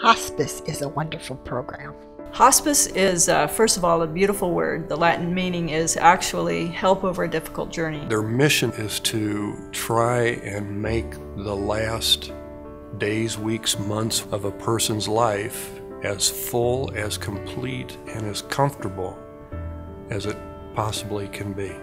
Hospice is a wonderful program. Hospice is, first of all, a beautiful word. The Latin meaning is actually help over a difficult journey. Their mission is to try and make the last days, weeks, months of a person's life as full, as complete, and as comfortable as it possibly can be.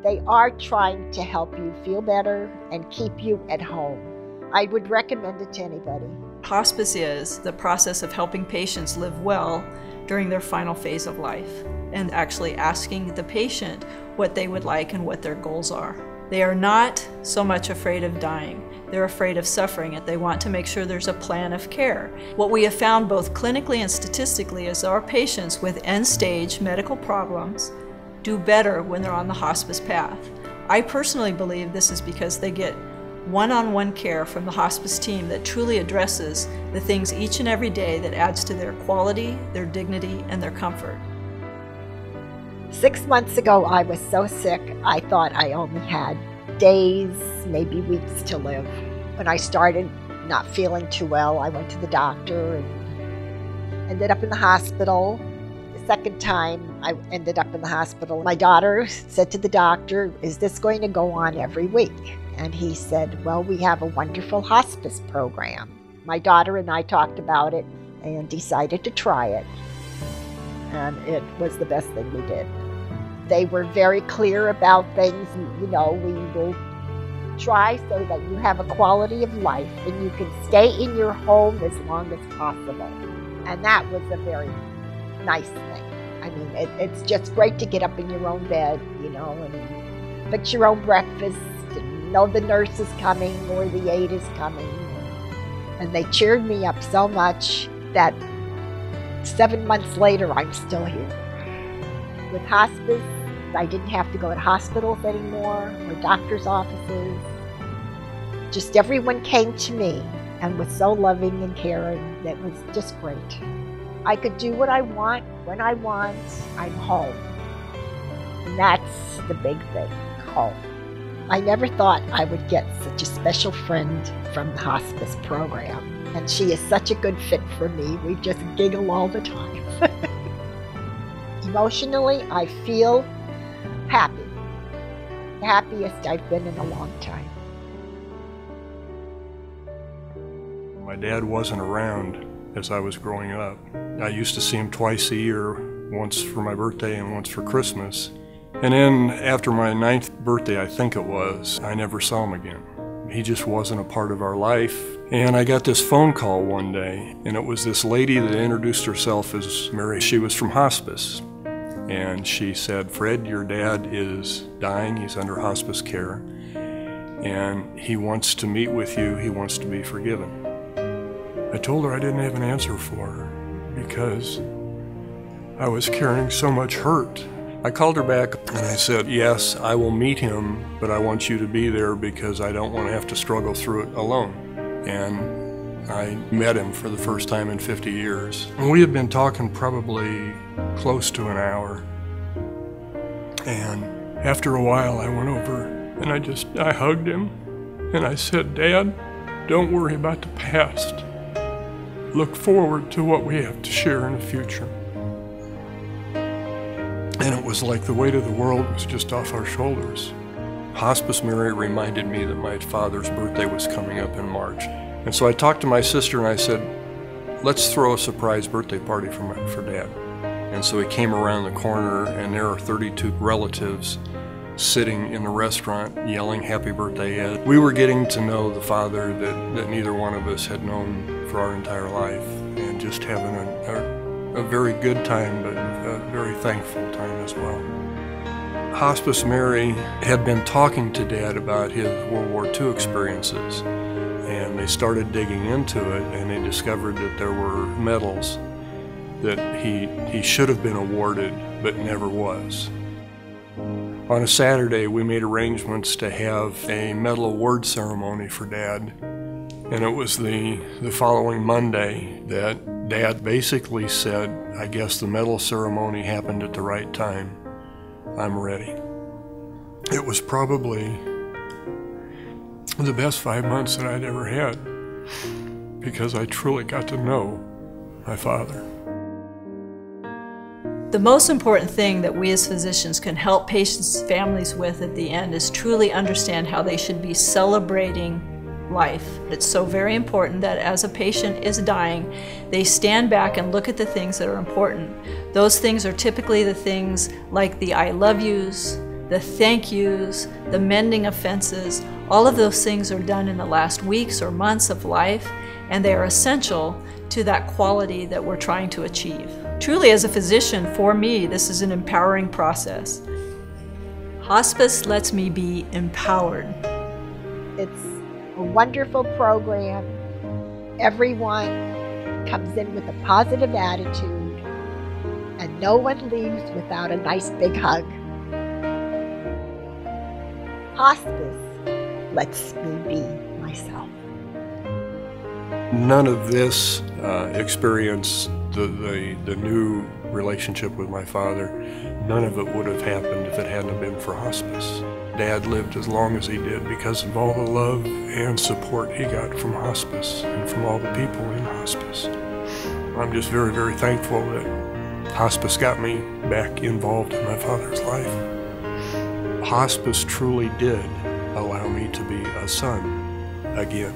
They are trying to help you feel better and keep you at home. I would recommend it to anybody. Hospice is the process of helping patients live well during their final phase of life and actually asking the patient what they would like and what their goals are. They are not so much afraid of dying. They're afraid of suffering and they want to make sure there's a plan of care. What we have found both clinically and statistically is our patients with end-stage medical problems do better when they're on the hospice path. I personally believe this is because they get one-on-one care from the hospice team that truly addresses the things each and every day that adds to their quality, their dignity, and their comfort. 6 months ago, I was so sick, I thought I only had days, maybe weeks to live. When I started not feeling too well, I went to the doctor and ended up in the hospital. The second time I ended up in the hospital, my daughter said to the doctor, "Is this going to go on every week?" And he said, "Well, we have a wonderful hospice program." My daughter and I talked about it and decided to try it. And it was the best thing we did. They were very clear about things. You know, we will try so that you have a quality of life and you can stay in your home as long as possible. And that was a very nice thing. I mean, it's just great to get up in your own bed, you know, and fix your own breakfast, and know the nurse is coming or the aide is coming. And they cheered me up so much that 7 months later, I'm still here. With hospice, I didn't have to go to hospitals anymore or doctor's offices. Just everyone came to me and was so loving and caring. That was just great. I could do what I want, when I want. I'm home. And that's the big thing, home. I never thought I would get such a special friend from the hospice program. And she is such a good fit for me. We just giggle all the time. Emotionally, I feel happy. The happiest I've been in a long time. My dad wasn't around as I was growing up. I used to see him twice a year, once for my birthday and once for Christmas. And then after my 9th birthday, I think it was, I never saw him again. He just wasn't a part of our life. And I got this phone call one day, and it was this lady that introduced herself as Mary. She was from hospice. And she said, "Fred, your dad is dying. He's under hospice care. And he wants to meet with you. He wants to be forgiven." I told her I didn't have an answer for her because I was carrying so much hurt. I called her back and I said, "Yes, I will meet him, but I want you to be there because I don't want to have to struggle through it alone." And I met him for the first time in 50 years. And we had been talking probably close to an hour. And after a while, I went over and I hugged him and I said, "Dad, don't worry about the past. Look forward to what we have to share in the future." And it was like the weight of the world was just off our shoulders. Hospice Mary reminded me that my father's birthday was coming up in March. And so I talked to my sister and I said, "Let's throw a surprise birthday party for Dad." And so he came around the corner and there are 32 relatives sitting in the restaurant yelling happy birthday Ed. We were getting to know the father that neither one of us had known for our entire life and just having a very good time, but a very thankful time as well. Hospice Mary had been talking to Dad about his World War II experiences, and they started digging into it, and they discovered that there were medals that he should have been awarded, but never was. On a Saturday, we made arrangements to have a medal award ceremony for Dad, and it was the following Monday that Dad basically said, "I guess the medal ceremony happened at the right time. I'm ready." It was probably the best 5 months that I'd ever had because I truly got to know my father. The most important thing that we as physicians can help patients' families with at the end is truly understand how they should be celebrating life. It's so very important that as a patient is dying, they stand back and look at the things that are important. Those things are typically the things like the I love yous, the thank yous, the mending of fences. All of those things are done in the last weeks or months of life, and they are essential to that quality that we're trying to achieve. Truly, as a physician, for me, this is an empowering process. Hospice lets me be empowered. It's a wonderful program. Everyone comes in with a positive attitude, and no one leaves without a nice big hug. Hospice lets me be myself. None of this experience, the new relationship with my father, none of it would have happened if it hadn't been for hospice. Dad lived as long as he did because of all the love and support he got from hospice and from all the people in hospice. I'm just very, very thankful that hospice got me back involved in my father's life. Hospice truly did allow me to be a son again.